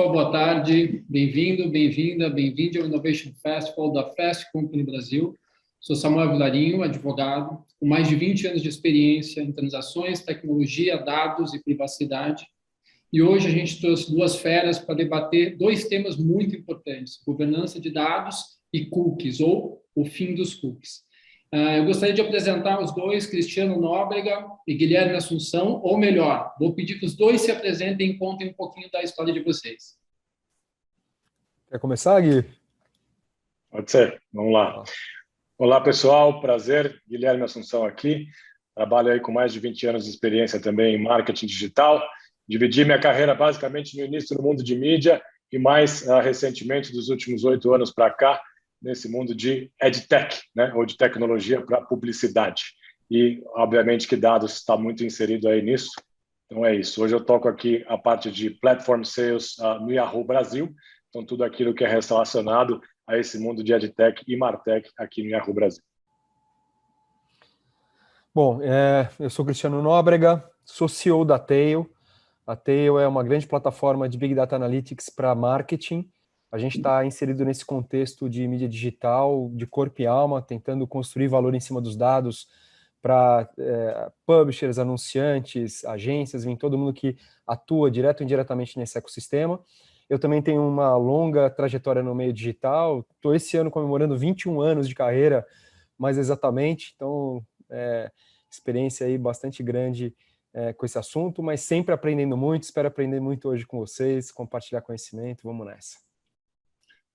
pessoal, boa tarde. Bem-vindo, bem-vinda, bem-vindo ao Innovation Festival da Fast Company Brasil. Sou Samuel Vilarinho, advogado, com mais de 20 anos de experiência em transações, tecnologia, dados e privacidade. E hoje a gente trouxe duas feras para debater dois temas muito importantes: governança de dados e cookies, ou o fim dos cookies. Eu gostaria de apresentar os dois, Cristiano Nóbrega e Guilherme Assunção, ou melhor, vou pedir que os dois se apresentem e contem um pouquinho da história de vocês. Quer começar, Gui? Pode ser, vamos lá. Olá, pessoal, prazer, Guilherme Assunção aqui. Trabalho aí com mais de 20 anos de experiência também em marketing digital. Dividi minha carreira basicamente no início no mundo de mídia e mais recentemente, dos últimos 8 anos para cá, nesse mundo de EdTech, né, ou de tecnologia para publicidade. E, obviamente, que dados está muito inserido aí nisso. Então, é isso. Hoje eu toco aqui a parte de Platform Sales no Yahoo Brasil. Então, tudo aquilo que é relacionado a esse mundo de EdTech e MarTech aqui no Yahoo Brasil. Bom, eu sou Cristiano Nóbrega, sou CEO da Tail. A Tail é uma grande plataforma de Big Data Analytics para marketing. A gente está inserido nesse contexto de mídia digital, de corpo e alma, tentando construir valor em cima dos dados para publishers, anunciantes, agências, vem todo mundo que atua direto ou indiretamente nesse ecossistema. Eu também tenho uma longa trajetória no meio digital. Estou esse ano comemorando 21 anos de carreira, mais exatamente. Então, experiência aí bastante grande com esse assunto, mas sempre aprendendo muito. Espero aprender muito hoje com vocês, compartilhar conhecimento. Vamos nessa.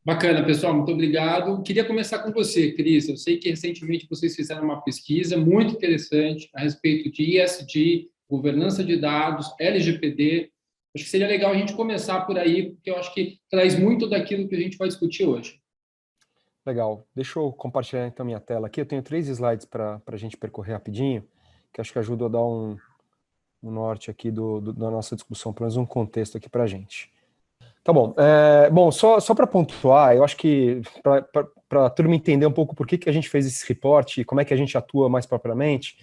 Bacana, pessoal, muito obrigado. Queria começar com você, Cris. Eu sei que recentemente vocês fizeram uma pesquisa muito interessante a respeito de ESG, governança de dados, LGPD. Acho que seria legal a gente começar por aí, porque eu acho que traz muito daquilo que a gente vai discutir hoje. Legal. Deixa eu compartilhar então minha tela aqui. Eu tenho 3 slides para a gente percorrer rapidinho, que acho que ajuda a dar um norte aqui da nossa discussão, pelo menos um contexto aqui para a gente. Tá bom. Bom, só para pontuar, eu acho que para a turma entender um pouco por que a gente fez esse reporte e como é que a gente atua mais propriamente,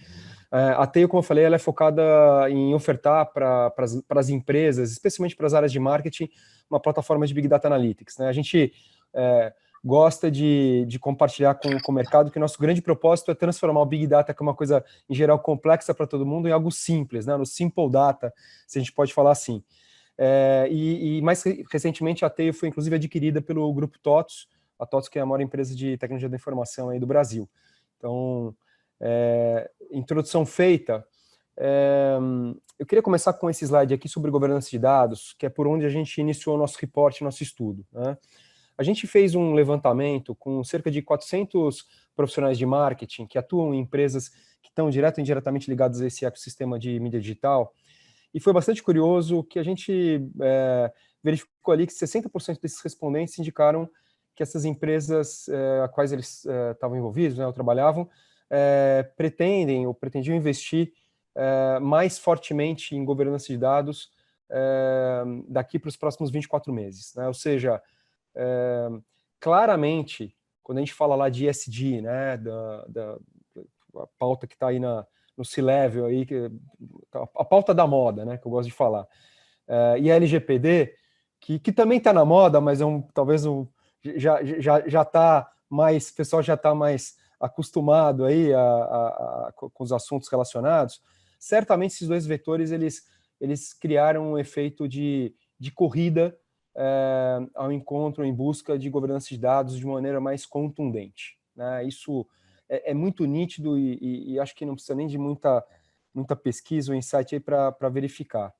a Tail, como eu falei, ela é focada em ofertar para as empresas, especialmente para as áreas de marketing, uma plataforma de Big Data Analytics, né? A gente gosta de compartilhar com o mercado que o nosso grande propósito é transformar o Big Data, que é uma coisa, em geral, complexa para todo mundo, em algo simples, né? No Simple Data, se a gente pode falar assim. E mais recentemente a Tail foi inclusive adquirida pelo grupo TOTVS, a TOTVS que é a maior empresa de tecnologia da informação aí do Brasil. Então, introdução feita, eu queria começar com esse slide aqui sobre governança de dados, que é por onde a gente iniciou o nosso reporte, nosso estudo, né? A gente fez um levantamento com cerca de 400 profissionais de marketing que atuam em empresas que estão direto e indiretamente ligadas a esse ecossistema de mídia digital. E foi bastante curioso que a gente verificou ali que 60% desses respondentes indicaram que essas empresas a quais eles estavam envolvidos, né, ou trabalhavam, pretendiam investir mais fortemente em governança de dados daqui para os próximos 24 meses. Né? Ou seja, claramente, quando a gente fala lá de ESG, né, a pauta que está aí no C-Level, aí, a pauta da moda, né, que eu gosto de falar, e a LGPD, que também está na moda, mas talvez já está mais, o pessoal já está mais acostumado aí com os assuntos relacionados. Certamente esses dois vetores eles criaram um efeito de corrida ao encontro em busca de governança de dados de maneira mais contundente, né? Isso é muito nítido e acho que não precisa nem de muita pesquisa ou insight aí para verificar.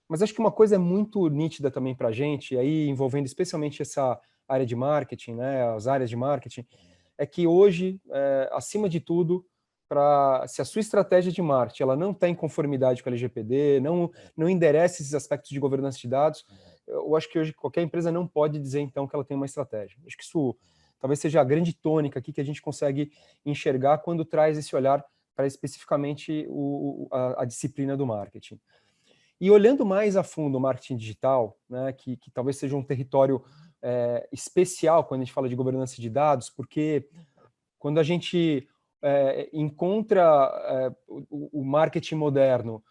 Mas acho que uma coisa é muito nítida também para a gente, aí envolvendo especialmente essa área de marketing, né, as áreas de marketing, é que hoje, acima de tudo, se a sua estratégia de marketing ela não está em conformidade com a LGPD, não endereça esses aspectos de governança de dados, eu acho que hoje qualquer empresa não pode dizer então que ela tem uma estratégia. Acho que isso talvez seja a grande tônica aqui que a gente consegue enxergar quando traz esse olhar para especificamente a disciplina do marketing. E olhando mais a fundo o marketing digital, né, que talvez seja um território especial quando a gente fala de governança de dados, porque quando a gente encontra o marketing moderno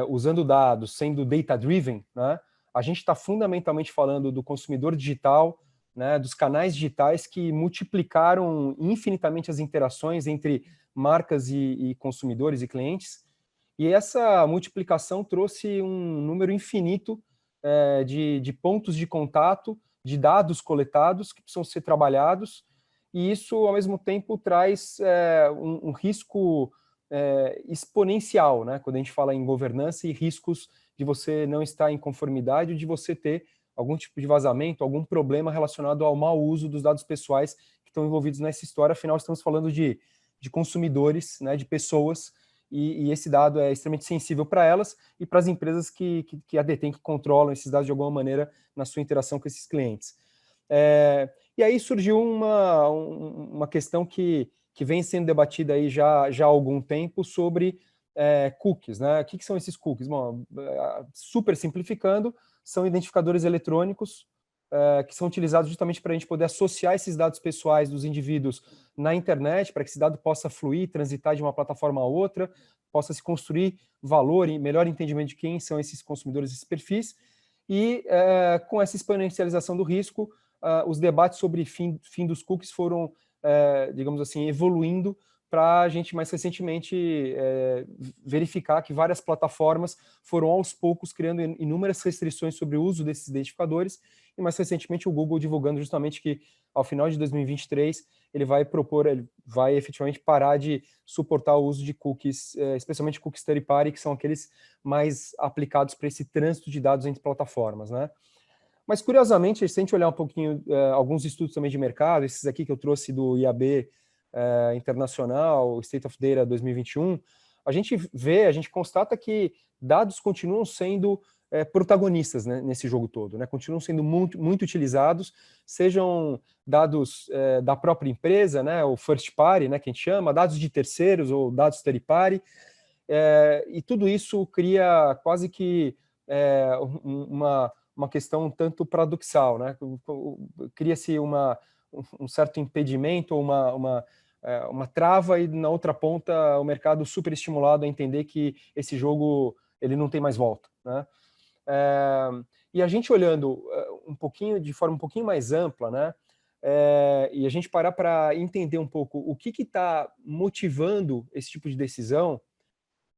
usando dados, sendo data-driven, né, a gente está fundamentalmente falando do consumidor digital, né, dos canais digitais que multiplicaram infinitamente as interações entre marcas e consumidores e clientes, e essa multiplicação trouxe um número infinito de pontos de contato, de dados coletados que precisam ser trabalhados, e isso, ao mesmo tempo, traz um risco exponencial, né? Quando a gente fala em governança e riscos de você não estar em conformidade ou de você ter algum tipo de vazamento, algum problema relacionado ao mau uso dos dados pessoais que estão envolvidos nessa história. Afinal, estamos falando de consumidores, né, de pessoas, e esse dado é extremamente sensível para elas e para as empresas que a detêm, que controlam esses dados de alguma maneira na sua interação com esses clientes. E aí surgiu uma questão que vem sendo debatida aí já há algum tempo sobre cookies, né? O que são esses cookies? Bom, super simplificando, são identificadores eletrônicos que são utilizados justamente para a gente poder associar esses dados pessoais dos indivíduos na internet, para que esse dado possa fluir, transitar de uma plataforma a outra, possa se construir valor e melhor entendimento de quem são esses consumidores, esses perfis, e com essa exponencialização do risco, os debates sobre fim dos cookies foram, digamos assim, evoluindo para a gente mais recentemente verificar que várias plataformas foram aos poucos criando inúmeras restrições sobre o uso desses identificadores, e mais recentemente o Google divulgando justamente que ao final de 2023 ele vai efetivamente parar de suportar o uso de cookies, especialmente cookies third party, que são aqueles mais aplicados para esse trânsito de dados entre plataformas, né? Mas, curiosamente, se a gente olhar um pouquinho, alguns estudos também de mercado, esses aqui que eu trouxe do IAB Internacional, State of Data 2021, a gente constata que dados continuam sendo protagonistas, né, nesse jogo todo, né? Continuam sendo muito utilizados, sejam dados da própria empresa, né, o first party, né, que a gente chama, dados de terceiros ou dados third party, e tudo isso cria quase que uma questão um tanto paradoxal, né? Cria-se um certo impedimento ou uma trava, e na outra ponta o mercado super estimulado a entender que esse jogo ele não tem mais volta, né? E a gente olhando de forma um pouquinho mais ampla, né? E a gente parar para entender um pouco o que está motivando esse tipo de decisão,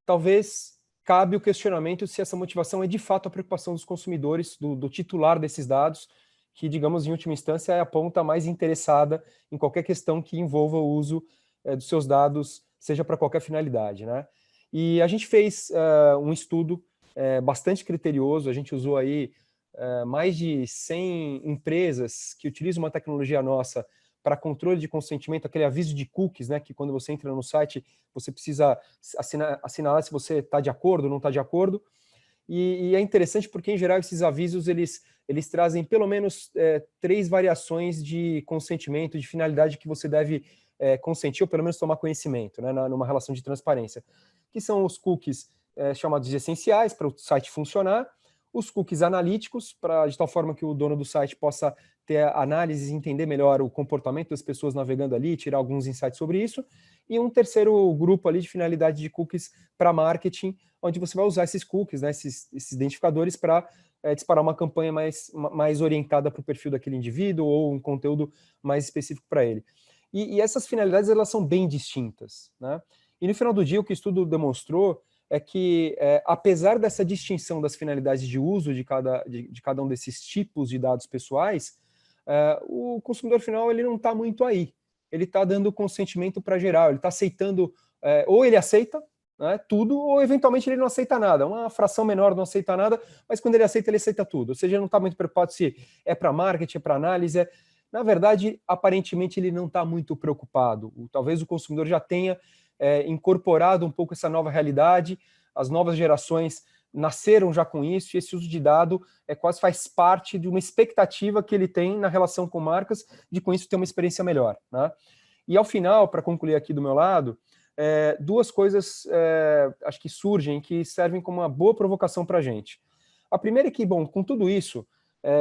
talvez cabe o questionamento se essa motivação é de fato a preocupação dos consumidores, do titular desses dados, que, digamos, em última instância, é a ponta mais interessada em qualquer questão que envolva o uso dos seus dados, seja para qualquer finalidade, né? E a gente fez um estudo bastante criterioso, a gente usou aí mais de 100 empresas que utilizam uma tecnologia nossa para controle de consentimento, aquele aviso de cookies, né, que quando você entra no site, você precisa assinalar se você está de acordo ou não está de acordo. E é interessante porque, em geral, esses avisos eles trazem pelo menos 3 variações de consentimento, de finalidade que você deve consentir, ou pelo menos tomar conhecimento, né, numa relação de transparência, que são os cookies chamados de essenciais para o site funcionar, os cookies analíticos, de tal forma que o dono do site possa ter análises e entender melhor o comportamento das pessoas navegando ali, tirar alguns insights sobre isso, e um terceiro grupo ali de finalidade de cookies para marketing, onde você vai usar esses cookies, né, esses identificadores, para disparar uma campanha mais orientada para o perfil daquele indivíduo ou um conteúdo mais específico para ele. E essas finalidades, elas são bem distintas, né? E no final do dia, o que o estudo demonstrou é que, apesar dessa distinção das finalidades de uso de cada um desses tipos de dados pessoais, o consumidor final ele não está muito aí. Ele está dando consentimento para geral, ele está aceitando, ou ele aceita, né, tudo, ou eventualmente ele não aceita nada. Uma fração menor não aceita nada, mas quando ele aceita tudo. Ou seja, ele não está muito preocupado se é para marketing, é para análise. Na verdade, aparentemente, ele não está muito preocupado. Talvez o consumidor já tenha incorporado um pouco essa nova realidade, as novas gerações nasceram já com isso, e esse uso de dado quase faz parte de uma expectativa que ele tem na relação com marcas, de com isso ter uma experiência melhor, né? E ao final, para concluir aqui do meu lado, 2 coisas acho que surgem, que servem como uma boa provocação para a gente. A primeira é que, bom, com tudo isso,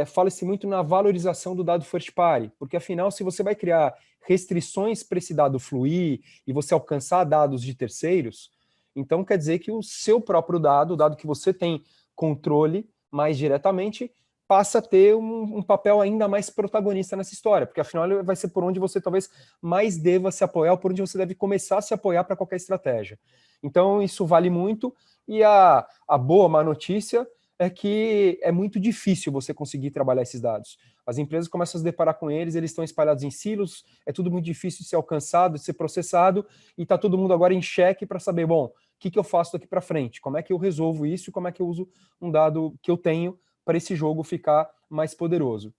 fala-se muito na valorização do dado first party, porque afinal, se você vai criar restrições para esse dado fluir e você alcançar dados de terceiros, então quer dizer que o seu próprio dado, o dado que você tem controle, mais diretamente, passa a ter um papel ainda mais protagonista nessa história, porque afinal vai ser por onde você talvez mais deva se apoiar, ou por onde você deve começar a se apoiar para qualquer estratégia. Então isso vale muito, e a boa, má notícia é que é muito difícil você conseguir trabalhar esses dados. As empresas começam a se deparar com eles, eles estão espalhados em silos, é tudo muito difícil de ser alcançado, de ser processado, e está todo mundo agora em xeque para saber, bom, o que eu faço daqui para frente? Como é que eu resolvo isso e como é que eu uso um dado que eu tenho para esse jogo ficar mais poderoso?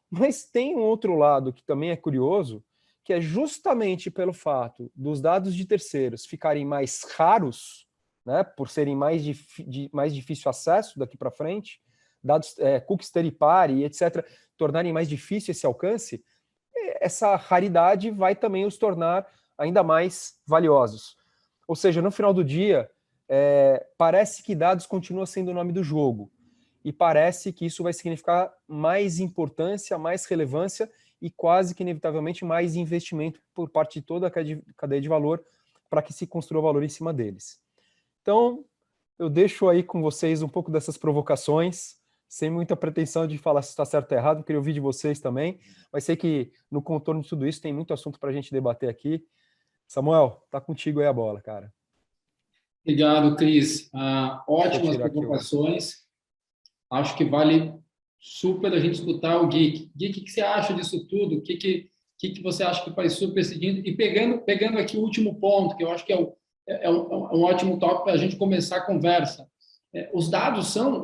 Mas tem um outro lado que também é curioso, que é justamente pelo fato dos dados de terceiros ficarem mais raros, né, por serem mais difícil acesso daqui para frente, dados cookies third-party, etc., tornarem mais difícil esse alcance, essa raridade vai também os tornar ainda mais valiosos. Ou seja, no final do dia, parece que dados continua sendo o nome do jogo, e parece que isso vai significar mais importância, mais relevância e quase que inevitavelmente mais investimento por parte de toda a cadeia de valor para que se construa valor em cima deles. Então, eu deixo aí com vocês um pouco dessas provocações, sem muita pretensão de falar se está certo ou errado, queria ouvir de vocês também, mas sei que no contorno de tudo isso tem muito assunto para a gente debater aqui. Samuel, tá contigo aí a bola, cara. Obrigado, Cris. Ótimas provocações. Acho que vale super a gente escutar o Gui. Gui, o que você acha disso tudo? O que você acha que faz super seguindo? E pegando aqui o último ponto, que eu acho que é um ótimo tópico para a gente começar a conversa. Os dados são,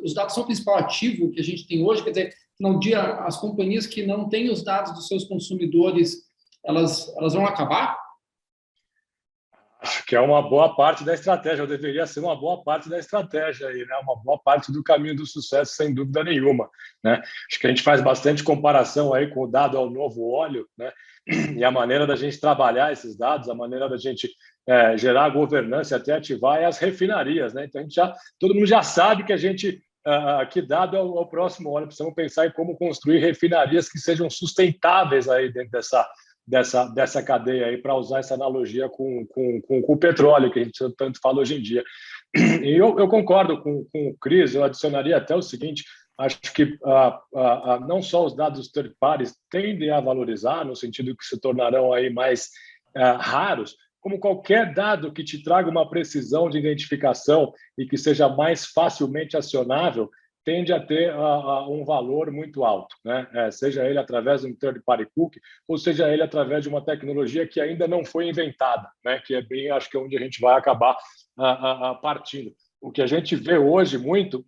os dados são o principal ativo que a gente tem hoje. Quer dizer, no dia, as companhias que não têm os dados dos seus consumidores, elas vão acabar? Acho que é uma boa parte da estratégia, ou deveria ser uma boa parte da estratégia, aí, né? Uma boa parte do caminho do sucesso, sem dúvida nenhuma. Né? Acho que a gente faz bastante comparação aí com o dado ao novo óleo, né? E a maneira da gente trabalhar esses dados, a maneira da gente gerar governança e até ativar as refinarias. Né? Então, todo mundo já sabe que que dado é o próximo óleo. Precisamos pensar em como construir refinarias que sejam sustentáveis aí dentro dessa cadeia aí, para usar essa analogia com o petróleo, que a gente tanto fala hoje em dia. E eu concordo com o Cris, eu adicionaria até o seguinte: acho que não só os dados third parties tendem a valorizar, no sentido que se tornarão aí mais raros, como qualquer dado que te traga uma precisão de identificação e que seja mais facilmente acionável, tende a ter um valor muito alto, né? Seja ele através de um third-party cookie, ou seja ele através de uma tecnologia que ainda não foi inventada, né? Que é bem, acho que é onde a gente vai acabar partindo. O que a gente vê hoje muito,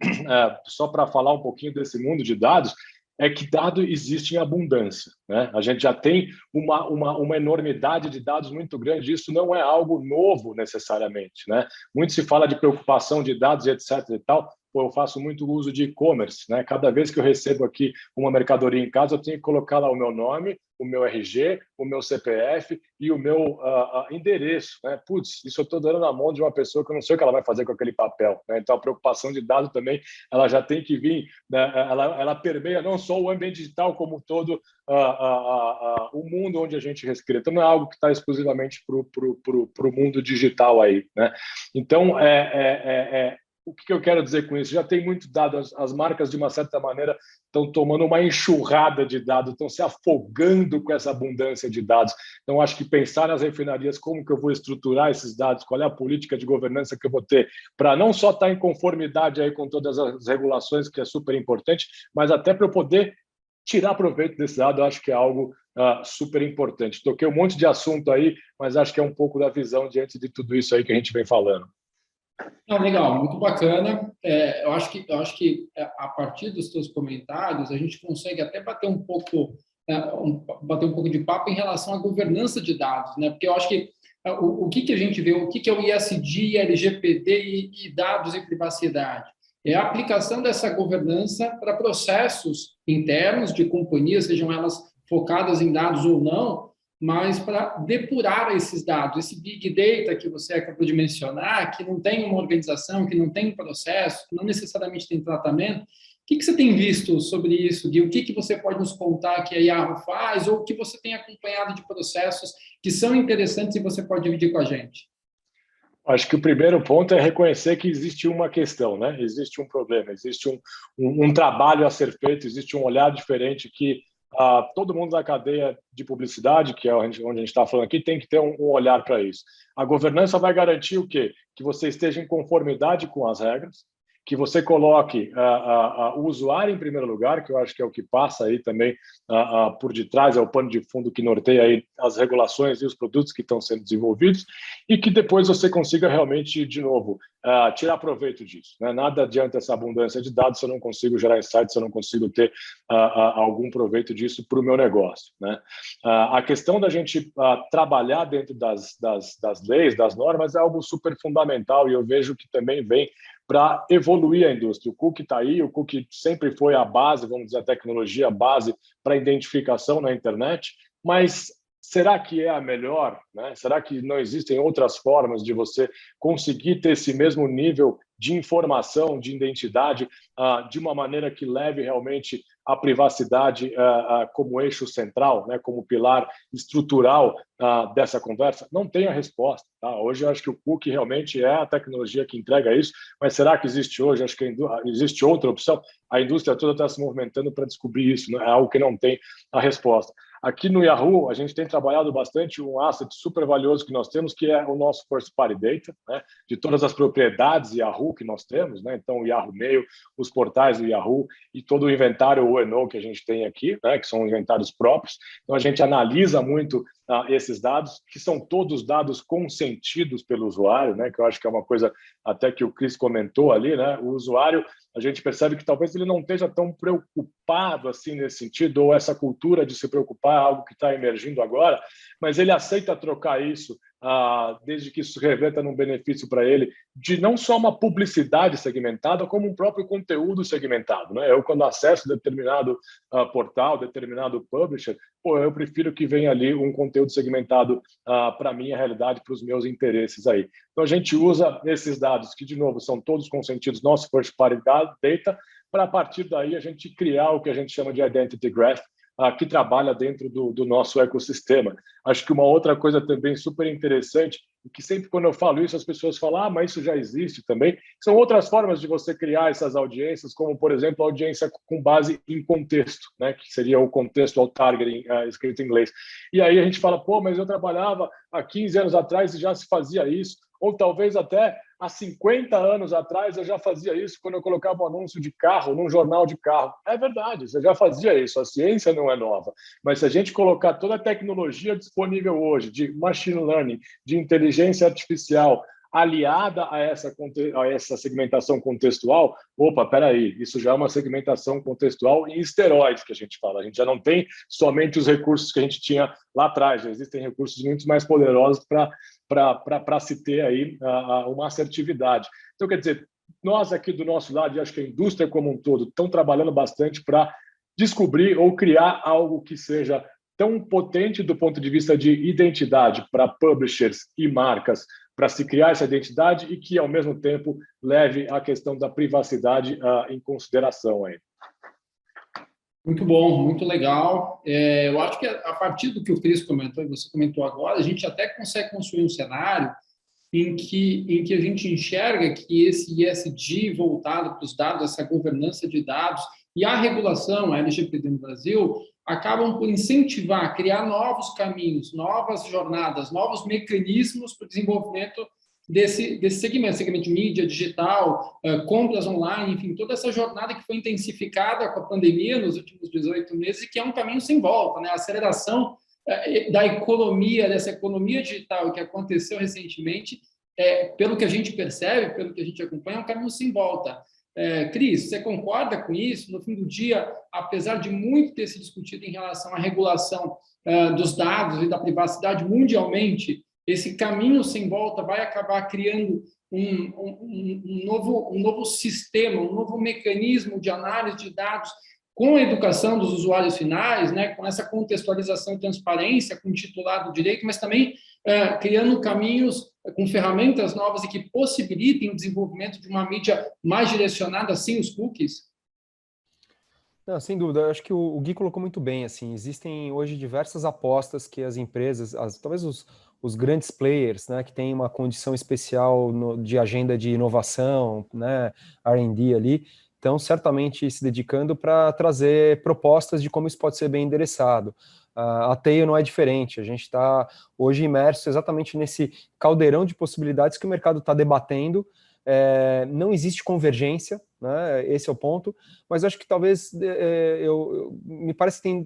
só para falar um pouquinho desse mundo de dados, é que dado existe em abundância, né? A gente já tem uma enormidade de dados muito grande. Isso não é algo novo necessariamente, né? Muito se fala de preocupação de dados e etc e tal. Eu faço muito uso de e-commerce, né? Cada vez que eu recebo aqui uma mercadoria em casa, eu tenho que colocar lá o meu nome, o meu RG, o meu CPF e o meu endereço, né? Putz, isso eu estou dando na mão de uma pessoa que eu não sei o que ela vai fazer com aquele papel, né? Então a preocupação de dado também, ela já tem que vir, né? Ela permeia não só o ambiente digital, como todo o mundo onde a gente respira. Então não é algo que está exclusivamente para o mundo digital aí, né? Então o que eu quero dizer com isso? Já tem muito dado, as marcas, de uma certa maneira, estão tomando uma enxurrada de dados, estão se afogando com essa abundância de dados. Então, acho que pensar nas refinarias, como que eu vou estruturar esses dados, qual é a política de governança que eu vou ter, para não só estar em conformidade aí com todas as regulações, que é super importante, mas até para eu poder tirar proveito desse dado, eu acho que é algo super importante. Toquei um monte de assunto aí, mas acho que é um pouco da visão diante de tudo isso aí que a gente vem falando. Não, legal, muito bacana. Eu acho que a partir dos teus comentários a gente consegue até bater um pouco de papo em relação à governança de dados, né? Porque eu acho que o que a gente vê, o que é o ISD, LGPD e dados e privacidade? É a aplicação dessa governança para processos internos de companhias, sejam elas focadas em dados ou não, mas para depurar esses dados, esse big data que você acabou de mencionar, que não tem uma organização, que não tem um processo, que não necessariamente tem tratamento. O que você tem visto sobre isso, Gui? O que você pode nos contar que a Yahoo faz, ou o que você tem acompanhado de processos que são interessantes e você pode dividir com a gente? Acho que o primeiro ponto é reconhecer que existe uma questão, né? Existe um problema, existe um trabalho a ser feito, existe um olhar diferente que todo mundo da cadeia de publicidade, que é onde a gente está falando aqui, tem que ter um olhar para isso. A governança vai garantir o quê? Que você esteja em conformidade com as regras, que você coloque o usuário em primeiro lugar, que eu acho que é o que passa aí também por detrás, é o pano de fundo que norteia aí as regulações e os produtos que estão sendo desenvolvidos, e que depois você consiga realmente, de novo, tirar proveito disso, né? Nada adianta essa abundância de dados se eu não consigo gerar insights, se eu não consigo ter algum proveito disso para o meu negócio, né? A questão da gente trabalhar dentro das leis, das normas, é algo super fundamental, e eu vejo que também vem para evoluir a indústria. O cookie está aí, o cookie sempre foi a base, vamos dizer, a tecnologia base para identificação na internet, mas será que é a melhor, né? Será que não existem outras formas de você conseguir ter esse mesmo nível de informação, de identidade, de uma maneira que leve realmente a privacidade como eixo central, né? Como pilar estrutural dessa conversa? Não tem a resposta. Tá? Hoje eu acho que o cookie realmente é a tecnologia que entrega isso, mas será que existe hoje? Acho que existe outra opção. A indústria toda está se movimentando para descobrir isso, né? É algo que não tem a resposta. Aqui no Yahoo, a gente tem trabalhado bastante um asset super valioso que nós temos, que é o nosso First Party Data, né? De todas as propriedades Yahoo que nós temos, né? Então, o Yahoo Mail, os portais do Yahoo e todo o inventário O&O que a gente tem aqui, né? Que são inventários próprios. Então, a gente analisa muito esses dados, que são todos dados consentidos pelo usuário, né? Que eu acho que é uma coisa até que o Chris comentou ali, né? O usuário, a gente percebe que talvez ele não esteja tão preocupado assim nesse sentido, ou essa cultura de se preocupar é algo que está emergindo agora, mas ele aceita trocar isso desde que isso reverta num benefício para ele, de não só uma publicidade segmentada, como um próprio conteúdo segmentado, né? Eu, quando acesso determinado portal, determinado publisher, eu prefiro que venha ali um conteúdo segmentado para a minha realidade, para os meus interesses aí. Então, a gente usa esses dados, que, de novo, são todos consentidos, nosso first party data, para, a partir daí, a gente criar o que a gente chama de identity graph, que trabalha dentro do nosso ecossistema. Acho que uma outra coisa também super interessante, que sempre quando eu falo isso, as pessoas falam, mas isso já existe também, são outras formas de você criar essas audiências, como, por exemplo, a audiência com base em contexto, né, que seria o contextual targeting, escrito em inglês. E aí a gente fala, mas eu trabalhava há 15 anos atrás e já se fazia isso, ou talvez até há 50 anos atrás eu já fazia isso quando eu colocava um anúncio de carro num jornal de carro. É verdade, você já fazia isso, a ciência não é nova. Mas se a gente colocar toda a tecnologia disponível hoje, de machine learning, de inteligência artificial, aliada a essa segmentação contextual, peraí, isso já é uma segmentação contextual em esteroides que a gente fala. A gente já não tem somente os recursos que a gente tinha lá atrás, já existem recursos muito mais poderosos para se ter aí uma assertividade. Então, quer dizer, nós aqui do nosso lado, e acho que a indústria como um todo, estão trabalhando bastante para descobrir ou criar algo que seja tão potente do ponto de vista de identidade para publishers e marcas, para se criar essa identidade e que, ao mesmo tempo, leve a questão da privacidade em consideração aí. Muito bom, muito legal. Eu acho que a partir do que o Cris comentou e você comentou agora, a gente até consegue construir um cenário em que a gente enxerga que esse ESG voltado para os dados, essa governança de dados e a regulação, a LGPD no Brasil, acabam por incentivar, criar novos caminhos, novas jornadas, novos mecanismos para o desenvolvimento desse segmento de mídia digital, compras online, enfim, toda essa jornada que foi intensificada com a pandemia nos últimos 18 meses e que é um caminho sem volta, né? A aceleração da economia, dessa economia digital que aconteceu recentemente, pelo que a gente percebe, pelo que a gente acompanha, é um caminho sem volta. Cris, você concorda com isso? No fim do dia, apesar de muito ter se discutido em relação à regulação dos dados e da privacidade mundialmente, esse caminho sem volta vai acabar criando um novo sistema, um novo mecanismo de análise de dados com a educação dos usuários finais, né, com essa contextualização e transparência com o titular do direito, mas também criando caminhos com ferramentas novas e que possibilitem o desenvolvimento de uma mídia mais direcionada sem os cookies? Não, sem dúvida, eu acho que o Gui colocou muito bem, assim, existem hoje diversas apostas que as empresas, talvez os grandes players, né, que têm uma condição especial de agenda de inovação, né, R&D ali, estão certamente se dedicando para trazer propostas de como isso pode ser bem endereçado. A Teio não é diferente, a gente está hoje imerso exatamente nesse caldeirão de possibilidades que o mercado está debatendo. Não existe convergência, né, esse é o ponto, mas acho que talvez me parece que tem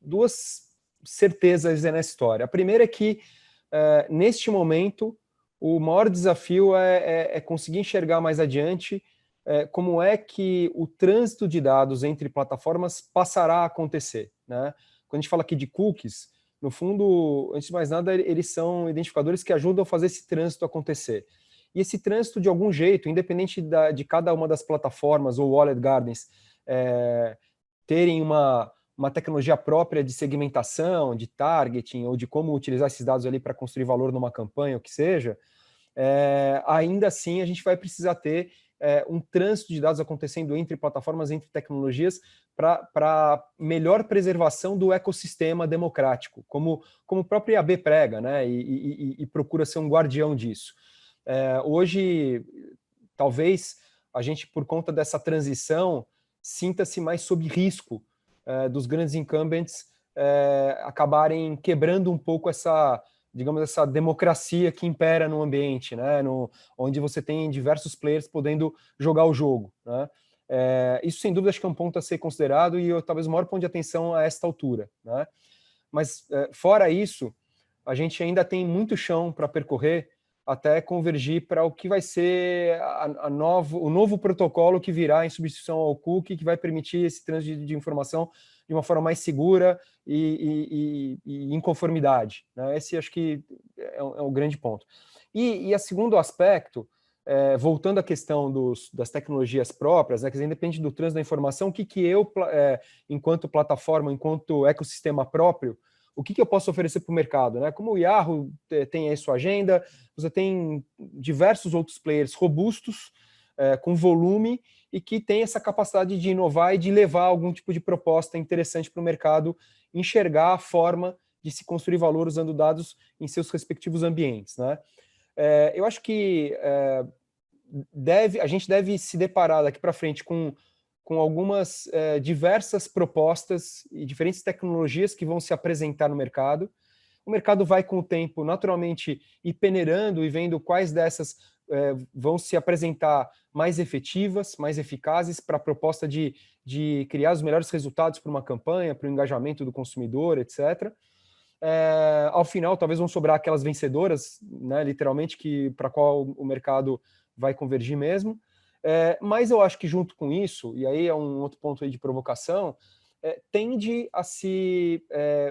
duas certezas nessa história. A primeira é que, neste momento, o maior desafio é conseguir enxergar mais adiante como é que o trânsito de dados entre plataformas passará a acontecer, né? Quando a gente fala aqui de cookies, no fundo, antes de mais nada, eles são identificadores que ajudam a fazer esse trânsito acontecer. E esse trânsito, de algum jeito, independente de cada uma das plataformas ou wallet gardens terem uma tecnologia própria de segmentação, de targeting, ou de como utilizar esses dados ali para construir valor numa campanha, o que seja, ainda assim a gente vai precisar ter um trânsito de dados acontecendo entre plataformas, entre tecnologias, para melhor preservação do ecossistema democrático, como o próprio IAB prega, né, e procura ser um guardião disso. Hoje, talvez a gente, por conta dessa transição, sinta-se mais sob risco dos grandes incumbents acabarem quebrando um pouco essa, digamos, essa democracia que impera no ambiente, né, onde você tem diversos players podendo jogar o jogo, né? Isso, sem dúvida, acho que é um ponto a ser considerado e talvez o maior ponto de atenção a esta altura, né? Mas, fora isso, a gente ainda tem muito chão para percorrer até convergir para o que vai ser o novo protocolo que virá em substituição ao cookie, que vai permitir esse trânsito de informação de uma forma mais segura e em conformidade, né? Esse acho que é um grande ponto. E o segundo aspecto, voltando à questão das tecnologias próprias, né, quer dizer, independente do trânsito da informação, o que eu, enquanto plataforma, enquanto ecossistema próprio, o que eu posso oferecer para o mercado, né? Como o Yahoo tem aí sua agenda, você tem diversos outros players robustos, com volume, e que tem essa capacidade de inovar e de levar algum tipo de proposta interessante para o mercado enxergar a forma de se construir valor usando dados em seus respectivos ambientes, né? Eu acho que a gente deve se deparar daqui para frente com algumas diversas propostas e diferentes tecnologias que vão se apresentar no mercado. O mercado vai, com o tempo, naturalmente, ir peneirando e vendo quais dessas vão se apresentar mais efetivas, mais eficazes para a proposta de criar os melhores resultados para uma campanha, para o engajamento do consumidor, etc. Ao final, talvez vão sobrar aquelas vencedoras, né, literalmente, para qual o mercado vai convergir mesmo. Mas eu acho que junto com isso, e aí é um outro ponto aí de provocação, tende a se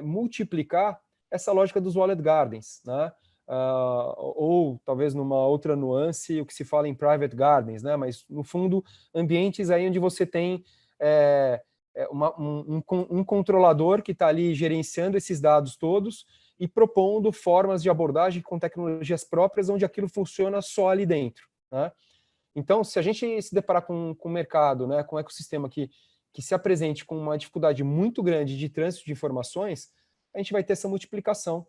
multiplicar essa lógica dos wallet gardens, né? Ou talvez numa outra nuance, o que se fala em private gardens, né? Mas no fundo, ambientes aí onde você tem um controlador que está ali gerenciando esses dados todos e propondo formas de abordagem com tecnologias próprias onde aquilo funciona só ali dentro, né? Então, se a gente se deparar com o mercado, né, com um ecossistema que se apresente com uma dificuldade muito grande de trânsito de informações, a gente vai ter essa multiplicação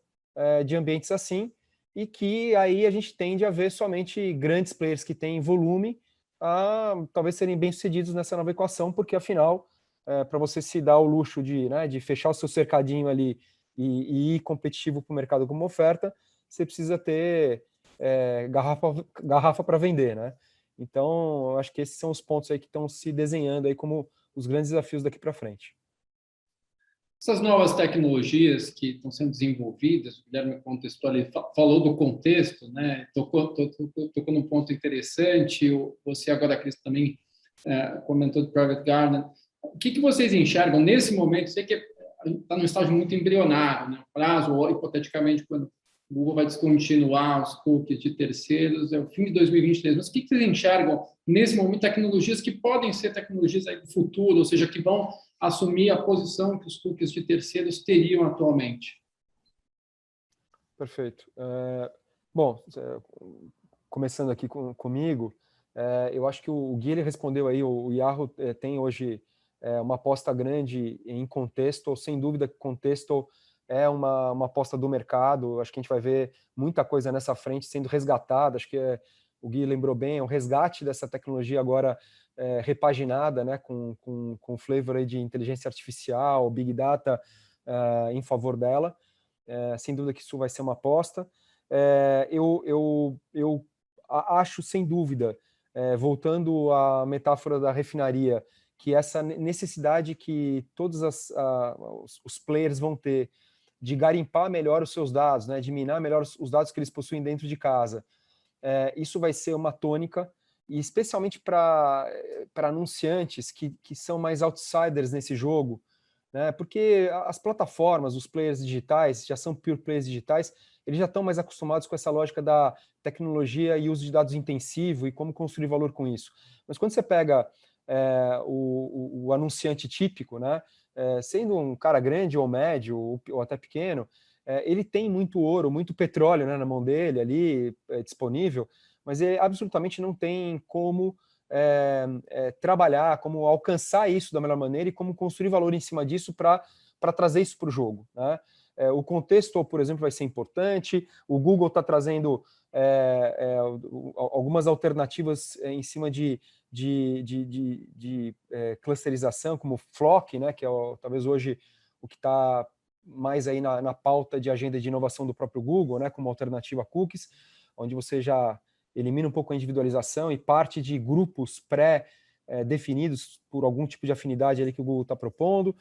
de ambientes assim, e que aí a gente tende a ver somente grandes players que têm volume a talvez serem bem-sucedidos nessa nova equação, porque afinal, para você se dar o luxo de fechar o seu cercadinho ali e ir competitivo para o mercado como oferta, você precisa ter garrafa para vender, né? Então, eu acho que esses são os pontos aí que estão se desenhando aí como os grandes desafios daqui para frente. Essas novas tecnologias que estão sendo desenvolvidas, o Guilherme falou do contexto, né? Tocou num ponto interessante. Você agora, Cris, também comentou do Private Garden. O que vocês enxergam nesse momento? Sei que está num estágio muito embrionário, né? O prazo, ou hipoteticamente, quando o Google vai descontinuar os cookies de terceiros, é o fim de 2023. Mas o que vocês enxergam nesse momento, tecnologias que podem ser tecnologias aí do futuro, ou seja, que vão assumir a posição que os cookies de terceiros teriam atualmente? Perfeito. Bom, começando aqui comigo, eu acho que o Gui ele respondeu aí, o Yahoo tem hoje uma aposta grande em Contextual. Sem dúvida que Contextual é uma aposta do mercado. Acho que a gente vai ver muita coisa nessa frente sendo resgatada. Acho que o Gui lembrou bem, é um resgate dessa tecnologia agora repaginada, né, com flavor aí de inteligência artificial, Big Data em favor dela. Sem dúvida que isso vai ser uma aposta. Eu acho, sem dúvida, voltando à metáfora da refinaria, que essa necessidade que todos os players vão ter de garimpar melhor os seus dados, né, de minar melhor os dados que eles possuem dentro de casa, isso vai ser uma tônica, e especialmente para anunciantes que são mais outsiders nesse jogo, né, porque as plataformas, os players digitais, já são pure players digitais, eles já estão mais acostumados com essa lógica da tecnologia e uso de dados intensivo e como construir valor com isso. Mas quando você pega o anunciante típico, né, sendo um cara grande ou médio ou até pequeno, ele tem muito ouro, muito petróleo, né, na mão dele ali disponível, mas ele absolutamente não tem como trabalhar, como alcançar isso da melhor maneira e como construir valor em cima disso para trazer isso para o jogo, né? O contexto, por exemplo, vai ser importante. O Google está trazendo algumas alternativas em cima de clusterização, como Flock, né, que é talvez hoje o que está mais aí na pauta de agenda de inovação do próprio Google, né, como alternativa a cookies, onde você já elimina um pouco a individualização e parte de grupos pré-definidos por algum tipo de afinidade ali que o Google está propondo,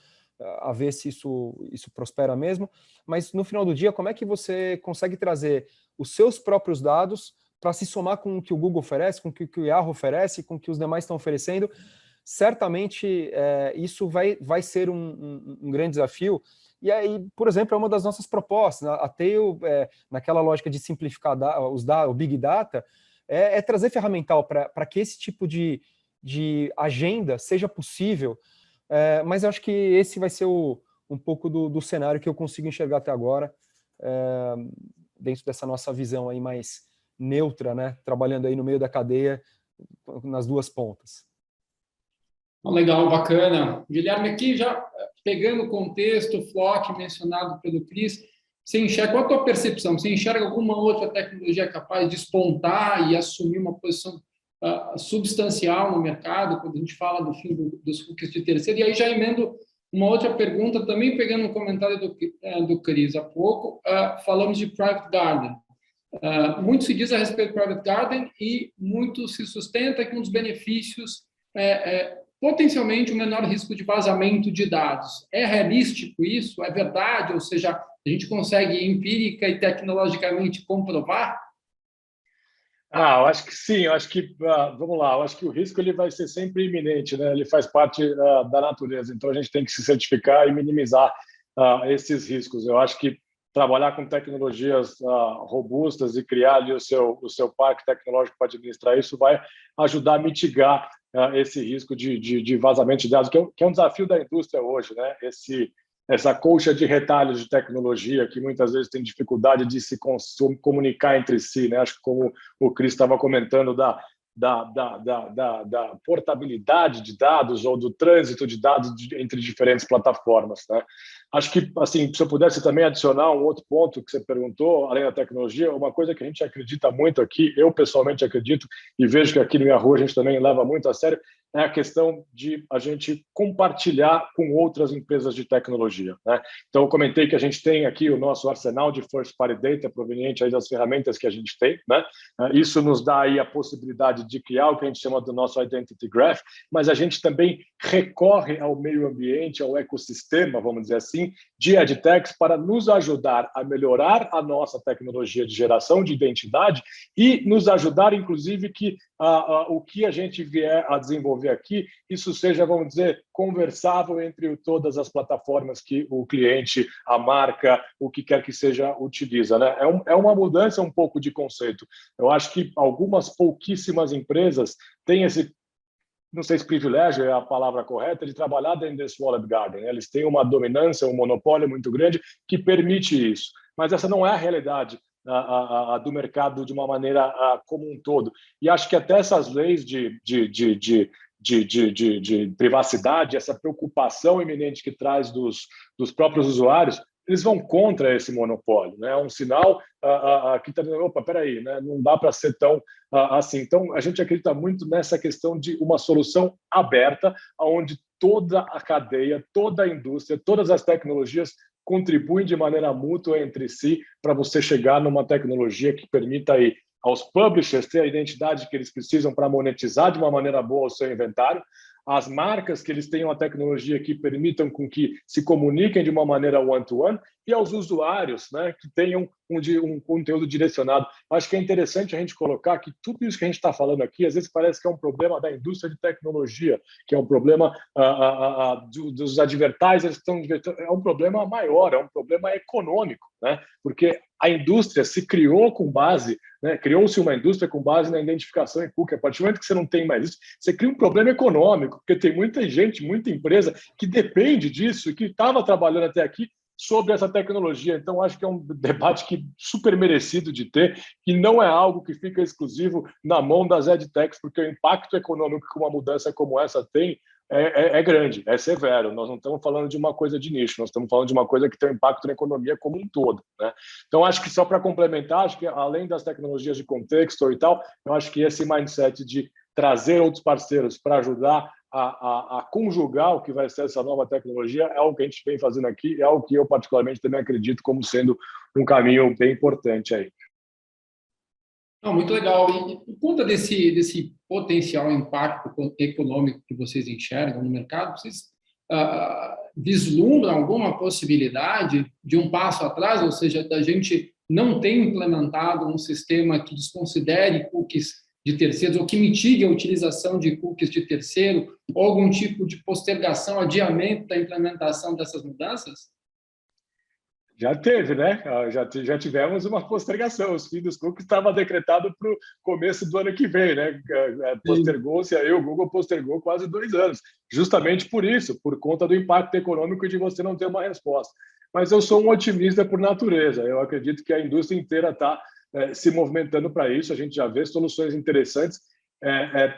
a ver se isso prospera mesmo. Mas no final do dia, como é que você consegue trazer os seus próprios dados para se somar com o que o Google oferece, com o que o Yahoo oferece, com o que os demais estão oferecendo? Certamente isso vai ser um grande desafio. E aí, por exemplo, é uma das nossas propostas. A Tail, naquela lógica de simplificar o Big Data, trazer ferramental para que esse tipo de agenda seja possível. Mas eu acho que esse vai ser um pouco do cenário que eu consigo enxergar até agora, dentro dessa nossa visão aí mais neutra, né? Trabalhando aí no meio da cadeia, nas duas pontas. Legal, bacana. Guilherme, aqui já pegando o contexto, o Flock mencionado pelo Cris, qual a tua percepção? Você enxerga alguma outra tecnologia capaz de despontar e assumir uma posição substancial no mercado, quando a gente fala do fim dos cookies de terceiro? E aí já emendo uma outra pergunta, também pegando um comentário do Cris há pouco, falamos de Private Garden. Muito se diz a respeito do Private Garden e muito se sustenta que um dos benefícios potencialmente o menor risco de vazamento de dados. É realístico isso? É verdade? Ou seja, a gente consegue empírica e tecnologicamente comprovar? Eu acho que sim. Eu acho que vamos lá. Eu acho que o risco ele vai ser sempre iminente, né? Ele faz parte da natureza. Então a gente tem que se certificar e minimizar esses riscos. Eu acho que trabalhar com tecnologias robustas e criar ali o seu parque tecnológico para administrar isso vai ajudar a mitigar esse risco de vazamento de dados, que é um desafio da indústria hoje, né? Essa colcha de retalhos de tecnologia que muitas vezes tem dificuldade de se comunicar entre si, né? Acho que como o Cris estava comentando da portabilidade de dados ou do trânsito de dados entre diferentes plataformas, né? Acho que, assim, se eu pudesse também adicionar um outro ponto que você perguntou, além da tecnologia, uma coisa que a gente acredita muito aqui, eu pessoalmente acredito e vejo que aqui no Yahoo a gente também leva muito a sério, é a questão de a gente compartilhar com outras empresas de tecnologia, né? Então, eu comentei que a gente tem aqui o nosso arsenal de first party data proveniente aí das ferramentas que a gente tem, né? Isso nos dá aí a possibilidade de criar o que a gente chama do nosso Identity Graph, mas a gente também recorre ao meio ambiente, ao ecossistema, vamos dizer assim, de EdTechs para nos ajudar a melhorar a nossa tecnologia de geração de identidade e nos ajudar, inclusive, que o que a gente vier a desenvolver aqui, isso seja, vamos dizer, conversável entre todas as plataformas que o cliente, a marca, o que quer que seja, utiliza, né? É uma mudança um pouco de conceito. Eu acho que algumas pouquíssimas empresas têm esse, não sei se privilégio é a palavra correta, de trabalhar dentro desse Walled Garden. Eles têm uma dominância, um monopólio muito grande que permite isso. Mas essa não é a realidade do mercado de uma maneira como um todo. E acho que até essas leis de de privacidade, essa preocupação iminente que traz dos próprios usuários, eles vão contra esse monopólio, né? É um sinal que está dizendo, opa, peraí, né? Não dá para ser tão assim. Então, a gente acredita muito nessa questão de uma solução aberta, onde toda a cadeia, toda a indústria, todas as tecnologias contribuem de maneira mútua entre si para você chegar numa tecnologia que permita aí aos publishers ter a identidade que eles precisam para monetizar de uma maneira boa o seu inventário, as marcas que eles tenham a tecnologia que permitam com que se comuniquem de uma maneira one-to-one e aos usuários, né, que tenham um conteúdo direcionado. Acho que é interessante a gente colocar que tudo isso que a gente está falando aqui, às vezes parece que é um problema da indústria de tecnologia, que é um problema dos advertisers, é um problema maior, é um problema econômico, né, porque a indústria se criou com base, né, criou-se uma indústria com base na identificação em cookie. A partir do momento que você não tem mais isso, você cria um problema econômico, porque tem muita gente, muita empresa que depende disso e que estava trabalhando até aqui sobre essa tecnologia. Então, acho que é um debate super merecido de ter, que não é algo que fica exclusivo na mão das edtechs, porque o impacto econômico que uma mudança como essa tem é grande, é severo. Nós não estamos falando de uma coisa de nicho, nós estamos falando de uma coisa que tem um impacto na economia como um todo, né? Então, acho que só para complementar, acho que além das tecnologias de contexto e tal, eu acho que esse mindset de trazer outros parceiros para ajudar a conjugar o que vai ser essa nova tecnologia é algo que a gente vem fazendo aqui, é algo que eu particularmente também acredito como sendo um caminho bem importante aí. Não, muito legal. E por conta desse potencial impacto econômico que vocês enxergam no mercado, vocês vislumbram alguma possibilidade de um passo atrás, ou seja, da gente não ter implementado um sistema que desconsidere cookies de terceiros ou que mitigue a utilização de cookies de terceiro, ou algum tipo de postergação, adiamento da implementação dessas mudanças? Já teve, né? Já tivemos uma postergação. Os fins dos cookies estava decretado para o começo do ano que vem, né? Postergou-se aí, o Google postergou quase 2 anos, justamente por isso, por conta do impacto econômico de você não ter uma resposta. Mas eu sou um otimista por natureza. Eu acredito que a indústria inteira está se movimentando para isso. A gente já vê soluções interessantes.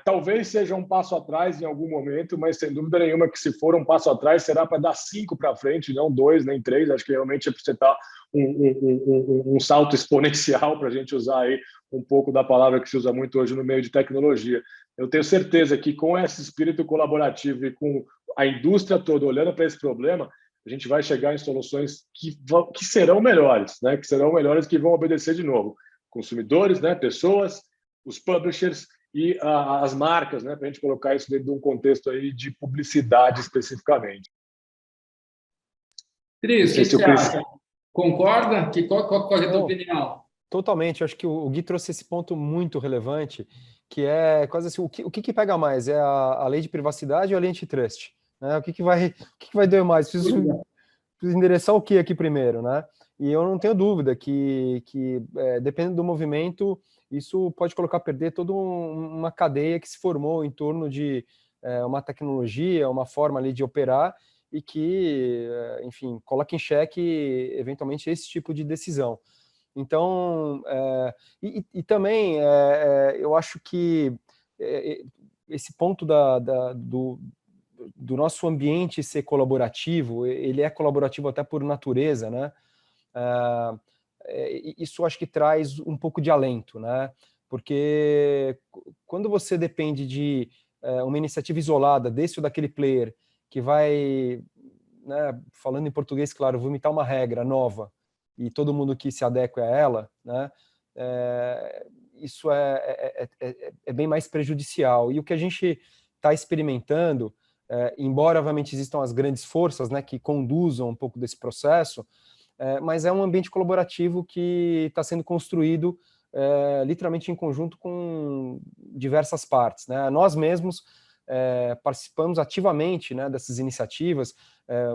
Talvez seja um passo atrás em algum momento, mas sem dúvida nenhuma que se for um passo atrás será para dar 5 para frente, não 2 nem 3. Acho que realmente é para você dar um salto exponencial, para a gente usar aí um pouco da palavra que se usa muito hoje no meio de tecnologia. Eu tenho certeza que com esse espírito colaborativo e com a indústria toda olhando para esse problema, a gente vai chegar em soluções que serão melhores, né? Que serão melhores, que vão obedecer de novo consumidores, né? Pessoas, os publishers e as marcas, né, para a gente colocar isso dentro de um contexto aí de publicidade especificamente. Cris, o que você acha? Concorda? Qual é a tua opinião? Totalmente. Acho que o Gui trouxe esse ponto muito relevante, que é quase assim, o que pega mais? É a lei de privacidade ou a lei antitrust? Né? O que vai doer mais? Preciso endereçar o que aqui primeiro, né? E eu não tenho dúvida que dependendo do movimento, isso pode colocar a perder toda uma cadeia que se formou em torno de uma tecnologia, uma forma ali de operar e que, enfim, coloca em xeque, eventualmente, esse tipo de decisão. Então, e também, eu acho que esse ponto do nosso ambiente ser colaborativo, ele é colaborativo até por natureza, né? Isso acho que traz um pouco de alento, né? Porque quando você depende de uma iniciativa isolada desse ou daquele player que vai, né, falando em português, claro, vomitar uma regra nova e todo mundo que se adequa a ela, né? Isso é bem mais prejudicial. E o que a gente está experimentando, embora obviamente existam as grandes forças, né, que conduzam um pouco desse processo, mas é um ambiente colaborativo que está sendo construído literalmente em conjunto com diversas partes, né? Nós mesmos participamos ativamente, né, dessas iniciativas,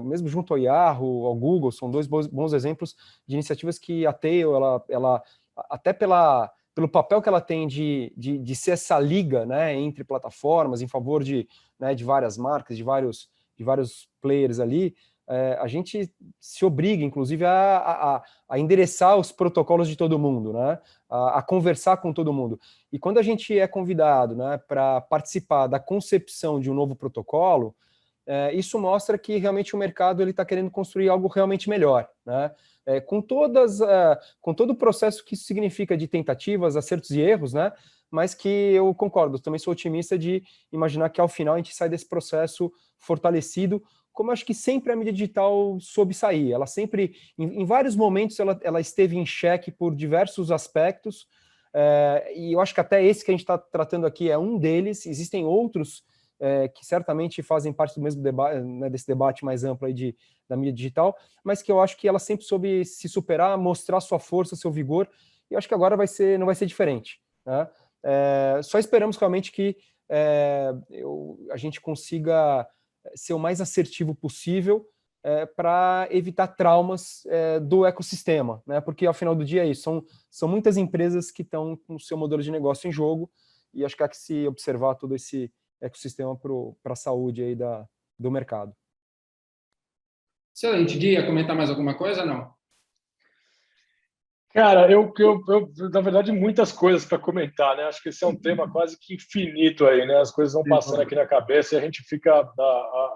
mesmo junto ao Yahoo, ao Google, são 2 bons exemplos de iniciativas que a Tail, ela até pelo papel que ela tem de ser essa liga, né, entre plataformas, em favor de várias marcas, de vários players ali, a gente se obriga, inclusive, a endereçar os protocolos de todo mundo, né? A conversar com todo mundo. E quando a gente é convidado, né, para participar da concepção de um novo protocolo, isso mostra que realmente o mercado está querendo construir algo realmente melhor, né? Com todo o processo que isso significa de tentativas, acertos e erros, né? Mas que eu concordo, também sou otimista de imaginar que ao final a gente sai desse processo fortalecido, como eu acho que sempre a mídia digital soube sair. Ela sempre, em vários momentos, ela esteve em xeque por diversos aspectos, e eu acho que até esse que a gente está tratando aqui é um deles. Existem outros que certamente fazem parte do mesmo debate, né, desse debate mais amplo aí da mídia digital, mas que eu acho que ela sempre soube se superar, mostrar sua força, seu vigor, e eu acho que agora não vai ser diferente, né? Só esperamos realmente que a gente consiga ser o mais assertivo possível para evitar traumas do ecossistema, né? Porque ao final do dia é isso, são muitas empresas que estão com o seu modelo de negócio em jogo, e acho que há que se observar todo esse ecossistema para a saúde aí do mercado. Excelente. Dia, comentar mais alguma coisa, não? Cara, eu na verdade, muitas coisas para comentar, né? Acho que esse é um tema quase que infinito aí, né? As coisas vão passando aqui na cabeça e a gente fica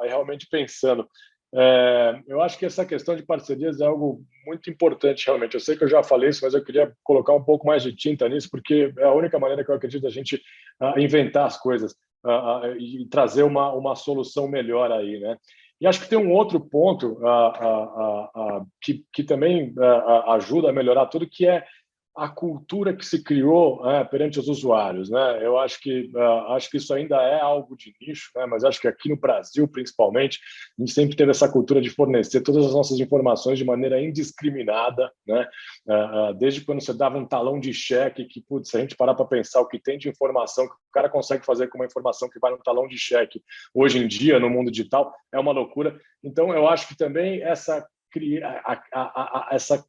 realmente pensando. Eu acho que essa questão de parcerias é algo muito importante, realmente. Eu sei que eu já falei isso, mas eu queria colocar um pouco mais de tinta nisso, porque é a única maneira que eu acredito da gente inventar as coisas e trazer uma solução melhor aí, né? E acho que tem um outro ponto que também ajuda a melhorar tudo, que é a cultura que se criou perante os usuários, né? Eu acho que isso ainda é algo de nicho, né? Mas acho que aqui no Brasil, principalmente, a gente sempre teve essa cultura de fornecer todas as nossas informações de maneira indiscriminada, né? Desde quando você dava um talão de cheque, que, putz, se a gente parar para pensar o que tem de informação que o cara consegue fazer com uma informação que vai no talão de cheque hoje em dia, no mundo digital, é uma loucura. Então, eu acho que também essa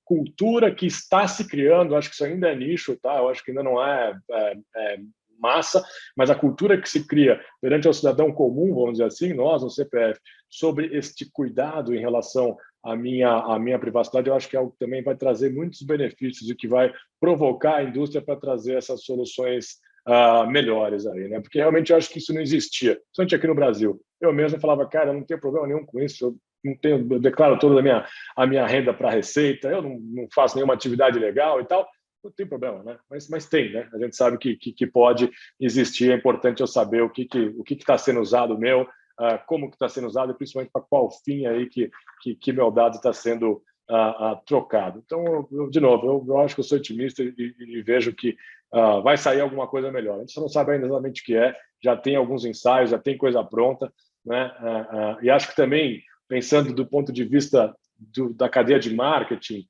cultura que está se criando, acho que isso ainda é nicho, tá? Eu acho que ainda não é massa, mas a cultura que se cria perante o cidadão comum, vamos dizer assim, nós no CPF, sobre este cuidado em relação à minha privacidade, eu acho que é algo que também vai trazer muitos benefícios e que vai provocar a indústria para trazer essas soluções melhores aí, né? Porque realmente eu acho que isso não existia, principalmente aqui no Brasil. Eu mesmo falava, cara, eu não tenho problema nenhum com isso, eu declaro toda a minha renda para a Receita, eu não faço nenhuma atividade legal e tal, não tem problema, né? Mas tem, né? A gente sabe que pode existir, é importante eu saber o que está sendo usado meu, como que está sendo usado e principalmente para qual fim aí que meu dado está sendo trocado. Então, de novo, eu acho que eu sou otimista e vejo que vai sair alguma coisa melhor. A gente só não sabe ainda exatamente o que é, já tem alguns ensaios, já tem coisa pronta, né? E acho que também, pensando do ponto de vista da cadeia de marketing,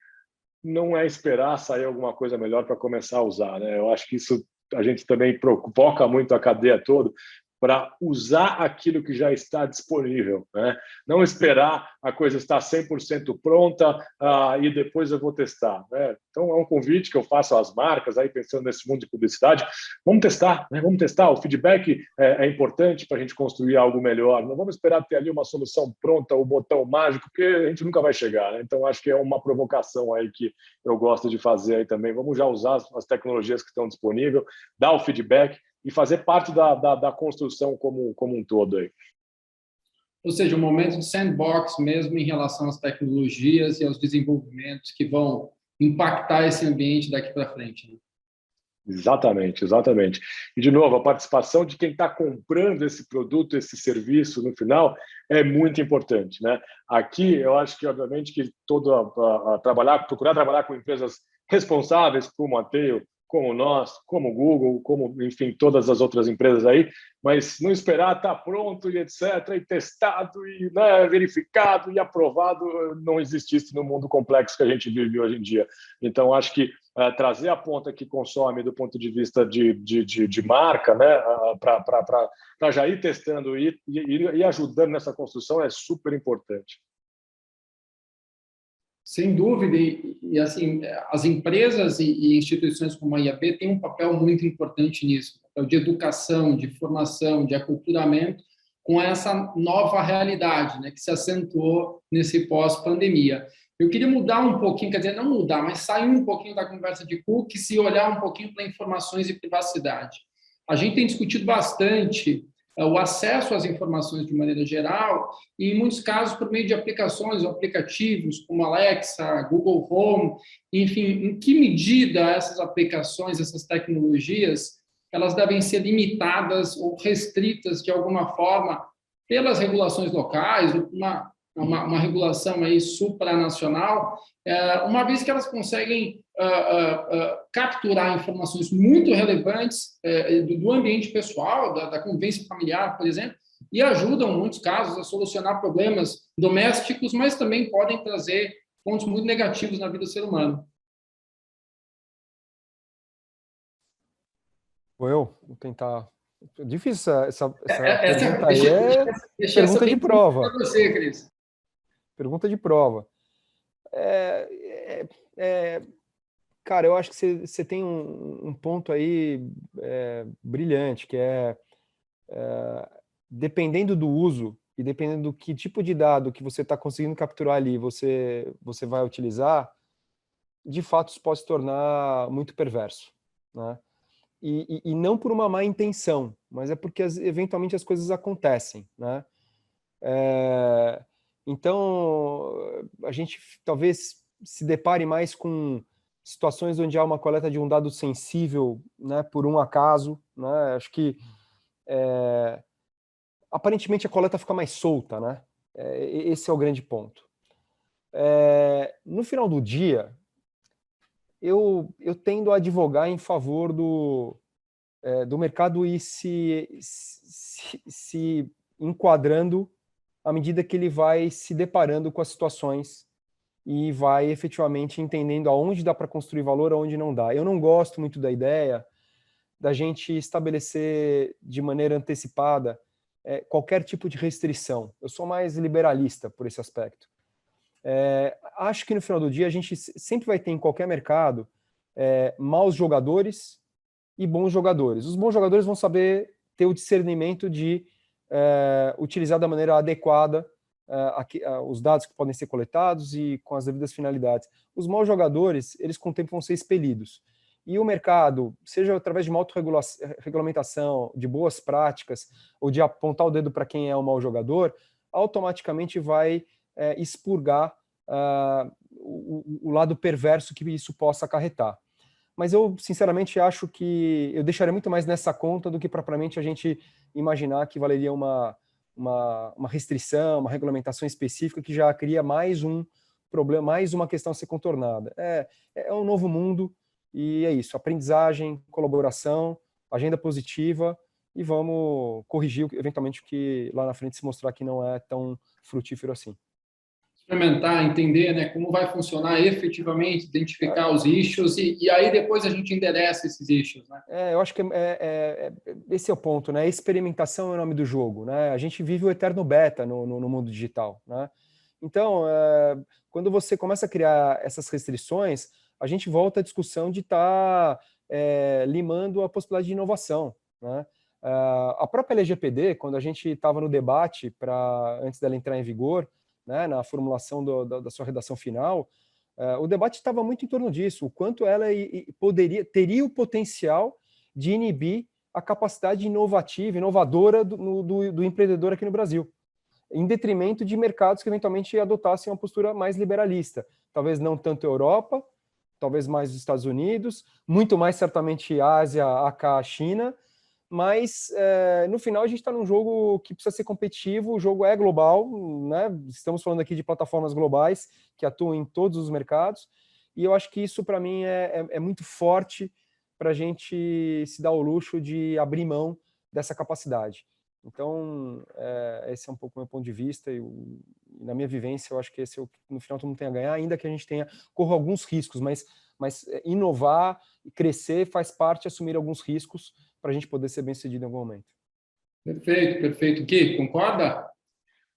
não é esperar sair alguma coisa melhor para começar a usar, né? Eu acho que isso a gente também provoca muito a cadeia toda para usar aquilo que já está disponível, né? Não esperar a coisa estar 100% pronta e depois eu vou testar, né? Então, é um convite que eu faço às marcas, aí pensando nesse mundo de publicidade, vamos testar, né? Vamos testar, o feedback é importante para a gente construir algo melhor, não vamos esperar ter ali uma solução pronta, o botão mágico, porque a gente nunca vai chegar, né? Então, acho que é uma provocação aí que eu gosto de fazer aí também, vamos já usar as tecnologias que estão disponíveis, dar o feedback, e fazer parte da construção como um todo aí. Ou seja, um momento de sandbox mesmo em relação às tecnologias e aos desenvolvimentos que vão impactar esse ambiente daqui para frente, né? Exatamente, exatamente. E, de novo, a participação de quem está comprando esse produto, esse serviço, no final, é muito importante, né? Aqui, eu acho que, obviamente, que procurar trabalhar com empresas responsáveis, como a Tail, como nós, como o Google, como, enfim, todas as outras empresas aí, mas não esperar estar pronto e etc., e testado, e né, verificado e aprovado, não existe isso no mundo complexo que a gente vive hoje em dia. Então, acho que trazer a ponta que consome do ponto de vista de marca, né, para já ir testando e ajudando nessa construção é super importante. Sem dúvida, e assim, as empresas e instituições como a IAB têm um papel muito importante nisso, papel de educação, de formação, de aculturamento com essa nova realidade, né, que se acentuou nesse pós-pandemia. Eu queria mudar um pouquinho, quer dizer, não mudar, mas sair um pouquinho da conversa de cookies e olhar um pouquinho para informações e privacidade. A gente tem discutido bastante o acesso às informações de maneira geral, e em muitos casos por meio de aplicações ou aplicativos como Alexa, Google Home, enfim, em que medida essas aplicações, essas tecnologias, elas devem ser limitadas ou restritas de alguma forma pelas regulações locais, uma regulação aí supranacional, uma vez que elas conseguem capturar informações muito relevantes do ambiente pessoal, da convivência familiar, por exemplo, e ajudam, em muitos casos, a solucionar problemas domésticos, mas também podem trazer pontos muito negativos na vida do ser humano. Vou tentar. Difícil essa pergunta aí. Deixa Pergunta de prova. Para você, Cris. Pergunta de prova. Cara, eu acho que você tem um ponto aí brilhante, que dependendo do uso e dependendo do que tipo de dado que você está conseguindo capturar ali, você vai utilizar, de fato isso pode se tornar muito perverso, né? E não por uma má intenção, mas é porque eventualmente as coisas acontecem, né? Então, a gente talvez se depare mais com situações onde há uma coleta de um dado sensível, né, por um acaso, né? Acho que aparentemente a coleta fica mais solta, né? Esse é o grande ponto. No final do dia, eu tendo a advogar em favor do mercado ir se enquadrando à medida que ele vai se deparando com as situações e vai efetivamente entendendo aonde dá para construir valor, aonde não dá. Eu não gosto muito da ideia da gente estabelecer de maneira antecipada qualquer tipo de restrição. Eu sou mais liberalista por esse aspecto. Acho que no final do dia a gente sempre vai ter em qualquer mercado maus jogadores e bons jogadores. Os bons jogadores vão saber ter o discernimento de utilizar da maneira adequada os dados que podem ser coletados e com as devidas finalidades. Os maus jogadores, eles com o tempo vão ser expelidos. E o mercado, seja através de uma autorregulamentação, de boas práticas, ou de apontar o dedo para quem é o mau jogador, automaticamente vai expurgar o lado perverso que isso possa acarretar. Mas eu, sinceramente, acho que eu deixaria muito mais nessa conta do que propriamente a gente imaginar que valeria uma restrição, uma regulamentação específica que já cria mais um problema, mais uma questão a ser contornada. É um novo mundo e é isso, aprendizagem, colaboração, agenda positiva e vamos corrigir eventualmente o que lá na frente se mostrar que não é tão frutífero assim. Experimentar, entender, né, como vai funcionar efetivamente, identificar os issues e aí depois a gente endereça esses issues, né? Eu acho que esse é o ponto, né? Experimentação é o nome do jogo, né? A gente vive o eterno beta no mundo digital, né? Então, quando você começa a criar essas restrições, a gente volta à discussão de estar limando a possibilidade de inovação, né? A própria LGPD, quando a gente estava no debate antes dela entrar em vigor, né, na formulação da sua redação final, o debate estava muito em torno disso, o quanto ela teria o potencial de inibir a capacidade inovativa, inovadora do empreendedor aqui no Brasil, em detrimento de mercados que eventualmente adotassem uma postura mais liberalista. Talvez não tanto a Europa, talvez mais os Estados Unidos, muito mais certamente a Ásia, a China, mas no final a gente está num jogo que precisa ser competitivo, o jogo é global, né? Estamos falando aqui de plataformas globais que atuam em todos os mercados, e eu acho que isso para mim é muito forte para a gente se dar o luxo de abrir mão dessa capacidade. Então, esse é um pouco o meu ponto de vista, e na minha vivência eu acho que esse no final todo mundo tem a ganhar, ainda que a gente corra alguns riscos, mas inovar e crescer faz parte, assumir alguns riscos para a gente poder ser bem-sucedido em algum momento. Perfeito, perfeito. Gui, concorda?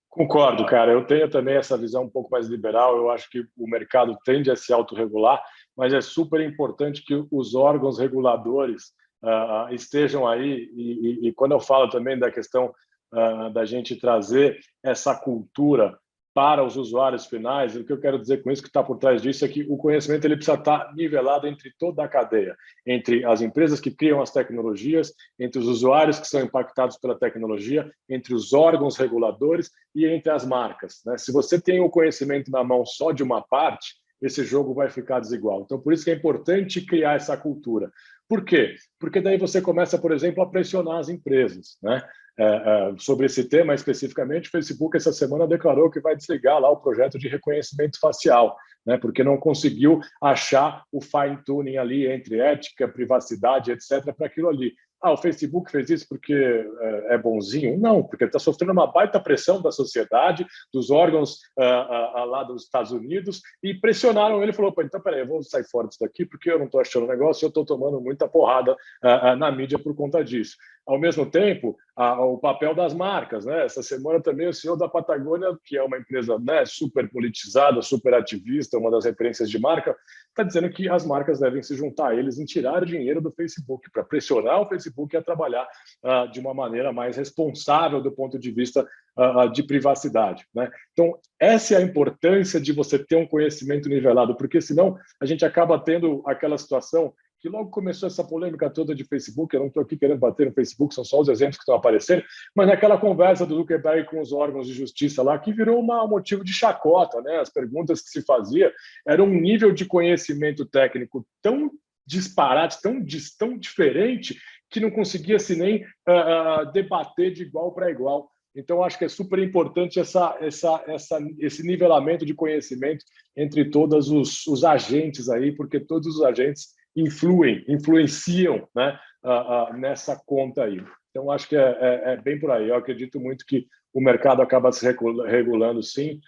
Concordo, cara. Eu tenho também essa visão um pouco mais liberal. Eu acho que o mercado tende a se autorregular, mas é super importante que os órgãos reguladores estejam aí. E quando eu falo também da questão da gente trazer essa cultura para os usuários finais. E o que eu quero dizer com isso, que está por trás disso, é que o conhecimento ele precisa estar nivelado entre toda a cadeia, entre as empresas que criam as tecnologias, entre os usuários que são impactados pela tecnologia, entre os órgãos reguladores e entre as marcas, né? Se você tem o conhecimento na mão só de uma parte, esse jogo vai ficar desigual. Então, por isso que é importante criar essa cultura. Por quê? Porque daí você começa, por exemplo, a pressionar as empresas, né? Sobre esse tema especificamente, o Facebook essa semana declarou que vai desligar lá o projeto de reconhecimento facial, né? Porque não conseguiu achar o fine-tuning ali entre ética, privacidade, etc., para aquilo ali. O Facebook fez isso porque é bonzinho? Não, porque ele está sofrendo uma baita pressão da sociedade, dos órgãos lá dos Estados Unidos, e pressionaram ele. Falou, então, peraí, eu vou sair fora disso daqui porque eu não estou achando o negócio e eu estou tomando muita porrada na mídia por conta disso. Ao mesmo tempo, o papel das marcas, né? Essa semana também o CEO da Patagônia, que é uma empresa, né, super politizada, super ativista, uma das referências de marca, está dizendo que as marcas devem se juntar a eles em tirar dinheiro do Facebook, para pressionar o Facebook a trabalhar de uma maneira mais responsável do ponto de vista de privacidade, né? Então, essa é a importância de você ter um conhecimento nivelado, porque senão a gente acaba tendo aquela situação que logo começou essa polêmica toda de Facebook. Eu não estou aqui querendo bater no Facebook, são só os exemplos que estão aparecendo, mas naquela conversa do Zuckerberg com os órgãos de justiça lá, que virou um motivo de chacota, né? As perguntas que se fazia eram um nível de conhecimento técnico tão disparate, tão diferente, que não conseguia-se nem debater de igual para igual. Então, acho que é super importante esse nivelamento de conhecimento entre todos os agentes aí, porque todos os agentes influenciam, né, nessa conta aí. Então, acho que é bem por aí. Eu acredito muito que o mercado acaba se regulando, sim,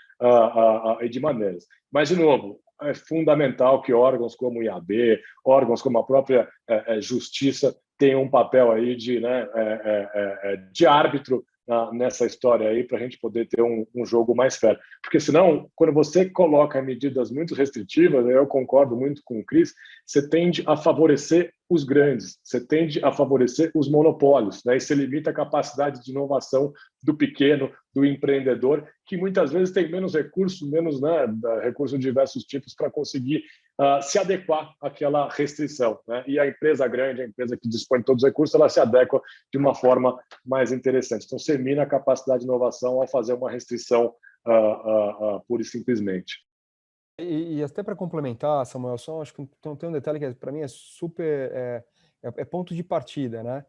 e de maneiras. Mas, de novo, é fundamental que órgãos como o IAB, órgãos como a própria Justiça, tenham um papel aí de árbitro nessa história aí, para a gente poder ter um jogo mais fair. Porque senão, quando você coloca medidas muito restritivas, eu concordo muito com o Cris, você tende a favorecer os grandes, você tende a favorecer os monopólios, né? E você limita a capacidade de inovação do pequeno, do empreendedor, que muitas vezes tem menos recursos, né, recursos de diversos tipos para conseguir se adequar àquela restrição, né? E a empresa grande, a empresa que dispõe de todos os recursos, ela se adequa de uma forma mais interessante. Então, você mina a capacidade de inovação ao fazer uma restrição pura e simplesmente. E até para complementar, Samuel, só acho que tem um detalhe que para mim é super ponto de partida, né?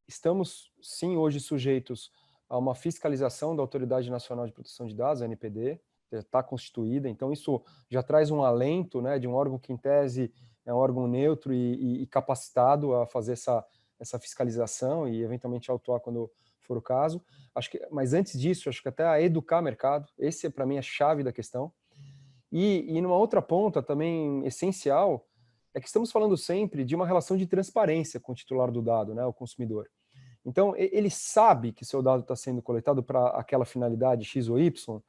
Estamos sim hoje sujeitos a uma fiscalização da Autoridade Nacional de Proteção de Dados, a ANPD, está constituída, então isso já traz um alento, né, de um órgão que em tese é um órgão neutro e capacitado a fazer essa fiscalização e eventualmente autuar quando for o caso. Mas antes disso, acho que até a educar mercado, esse para mim é a chave da questão. E numa outra ponta também essencial, é que estamos falando sempre de uma relação de transparência com o titular do dado, né, o consumidor. Então, ele sabe que seu dado está sendo coletado para aquela finalidade X ou Y.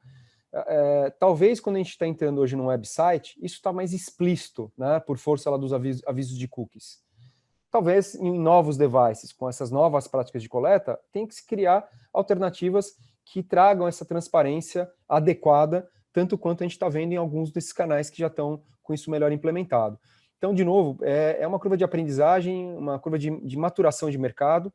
Talvez quando a gente está entrando hoje num website, isso está mais explícito, né, por força lá dos avisos de cookies. Talvez em novos devices, com essas novas práticas de coleta, tem que se criar alternativas que tragam essa transparência adequada, tanto quanto a gente está vendo em alguns desses canais que já estão com isso melhor implementado. Então, de novo, é uma curva de aprendizagem, uma curva de maturação de mercado,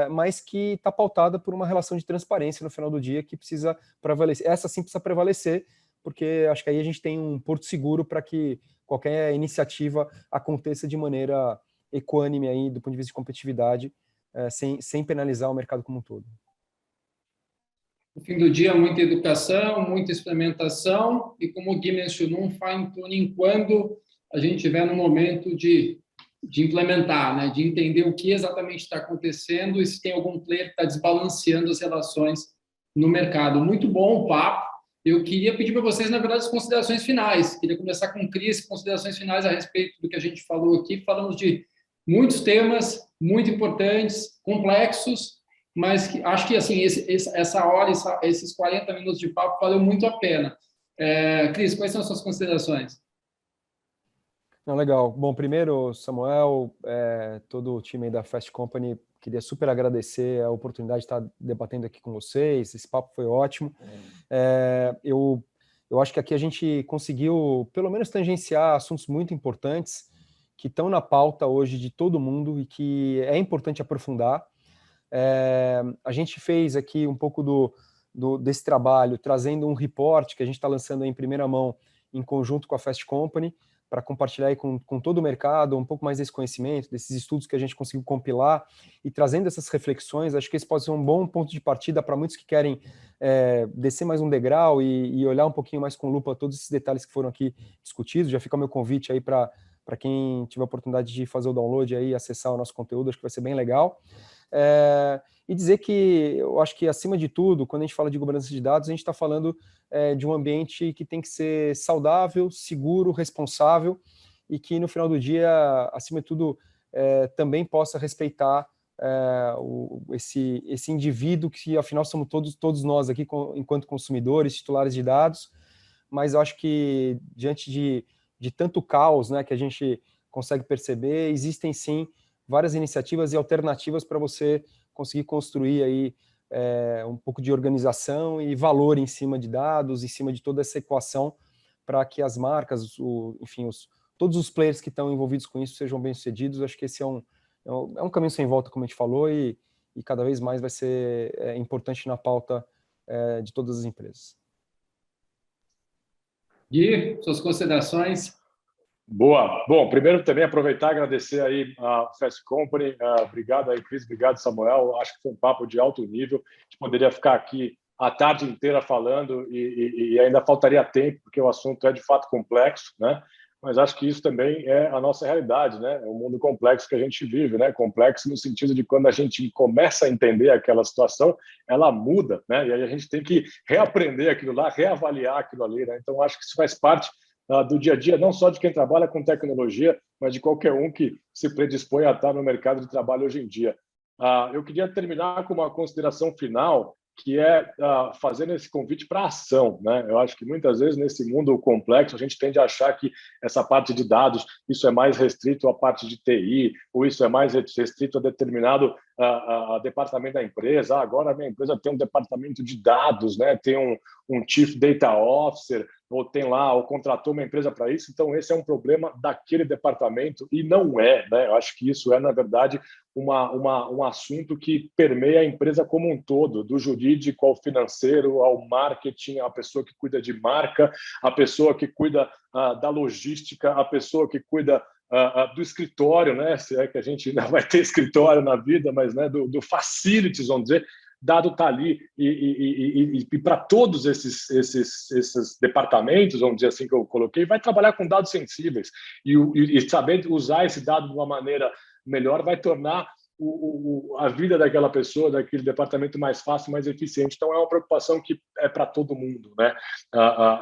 mas que está pautada por uma relação de transparência no final do dia que precisa prevalecer. Essa sim precisa prevalecer, porque acho que aí a gente tem um porto seguro para que qualquer iniciativa aconteça de maneira equânime aí, do ponto de vista de competitividade, sem penalizar o mercado como um todo. No fim do dia, muita educação, muita experimentação e, como o Gui mencionou, um fine-tuning quando a gente estiver no momento de implementar, né? De entender o que exatamente está acontecendo e se tem algum player que está desbalanceando as relações no mercado. Muito bom o papo. Eu queria pedir para vocês, na verdade, as considerações finais. Queria começar com o Cris, considerações finais a respeito do que a gente falou aqui. Falamos de muitos temas muito importantes, complexos, mas que, acho que assim, essa hora, esses 40 minutos de papo valeu muito a pena. Cris, quais são as suas considerações? Não, legal. Bom, primeiro, Samuel, todo o time aí da Fast Company, Queria super agradecer a oportunidade de estar debatendo aqui com vocês, esse papo foi ótimo. Eu acho que aqui a gente conseguiu, pelo menos, tangenciar assuntos muito importantes que estão na pauta hoje de todo mundo e que é importante aprofundar. A gente fez aqui um pouco desse trabalho, trazendo um report que a gente está lançando aí em primeira mão, em conjunto com a Fast Company, para compartilhar aí com todo o mercado um pouco mais desse conhecimento, desses estudos que a gente conseguiu compilar e trazendo essas reflexões. Acho que esse pode ser um bom ponto de partida para muitos que querem descer mais um degrau e olhar um pouquinho mais com lupa todos esses detalhes que foram aqui discutidos. Já fica o meu convite aí para quem tiver a oportunidade de fazer o download aí e acessar o nosso conteúdo, acho que vai ser bem legal. E dizer que eu acho que, acima de tudo, quando a gente fala de governança de dados, a gente está falando de um ambiente que tem que ser saudável, seguro, responsável e que, no final do dia, acima de tudo, também possa respeitar esse indivíduo que, afinal, somos todos nós aqui, enquanto consumidores, titulares de dados, mas eu acho que, diante de tanto caos, né, que a gente consegue perceber, existem, sim, várias iniciativas e alternativas para você conseguir construir aí um pouco de organização e valor em cima de dados, em cima de toda essa equação, para que as marcas, enfim, todos os players que estão envolvidos com isso sejam bem-sucedidos. Acho que esse é um caminho sem volta, como a gente falou, e cada vez mais vai ser importante na pauta de todas as empresas. Gui, suas considerações? Boa. Bom, primeiro também aproveitar e agradecer aí a Fast Company. Obrigado aí, Cris. Obrigado, Samuel. Acho que foi um papo de alto nível. A gente poderia ficar aqui a tarde inteira falando e ainda faltaria tempo, porque o assunto é de fato complexo, né? Mas acho que isso também é a nossa realidade, né? É um mundo complexo que a gente vive, né? Complexo no sentido de quando a gente começa a entender aquela situação, ela muda, né? E aí a gente tem que reaprender aquilo lá, reavaliar aquilo ali, né? Então, acho que isso faz parte do dia a dia, não só de quem trabalha com tecnologia, mas de qualquer um que se predispõe a estar no mercado de trabalho hoje em dia. Eu queria terminar com uma consideração final, que é fazendo esse convite para a ação, né? Eu acho que muitas vezes nesse mundo complexo a gente tende a achar que essa parte de dados, isso é mais restrito à parte de TI, ou isso é mais restrito a determinado departamento da empresa. Agora a minha empresa tem um departamento de dados, né? Tem um Chief Data Officer, ou tem lá, ou contratou uma empresa para isso. Então esse é um problema daquele departamento e não é, né? Eu acho que isso é, na verdade, um assunto que permeia a empresa como um todo, do jurídico ao financeiro, ao marketing, a pessoa que cuida de marca, a pessoa que cuida da logística, a pessoa que cuida do escritório, né? Se é que a gente ainda vai ter escritório na vida, mas, né, do facilities, vamos dizer, dado está ali e para todos esses departamentos, vamos dizer assim, que eu coloquei, vai trabalhar com dados sensíveis e saber usar esse dado de uma maneira melhor vai tornar a vida daquela pessoa, daquele departamento mais fácil, mais eficiente. Então, é uma preocupação que é para todo mundo, né?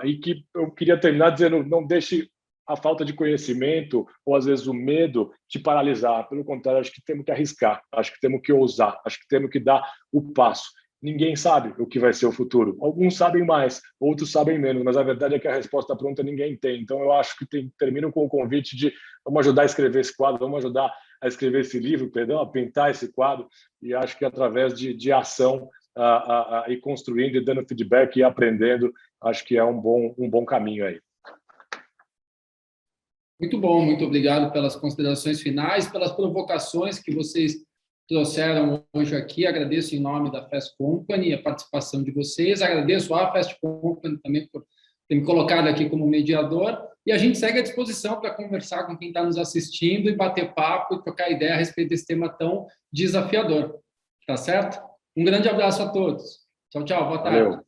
E que eu queria terminar dizendo, não deixe a falta de conhecimento ou, às vezes, o medo te paralisar. Pelo contrário, acho que temos que arriscar, acho que temos que ousar, acho que temos que dar o passo. Ninguém sabe o que vai ser o futuro. Alguns sabem mais, outros sabem menos, mas a verdade é que a resposta pronta ninguém tem. Então, eu acho que termino com o convite de vamos ajudar a escrever esse quadro, vamos ajudar a escrever esse livro, perdão, a pintar esse quadro, e acho que através de ação e construindo e dando feedback e aprendendo, acho que é um bom caminho aí. Muito bom, muito obrigado pelas considerações finais, pelas provocações que vocês trouxeram hoje aqui. Agradeço em nome da Fast Company a participação de vocês, agradeço à Fast Company também por ter me colocado aqui como mediador, e a gente segue à disposição para conversar com quem está nos assistindo e bater papo e trocar ideia a respeito desse tema tão desafiador. Tá certo? Um grande abraço a todos. Tchau, tchau. Boa tarde. Valeu.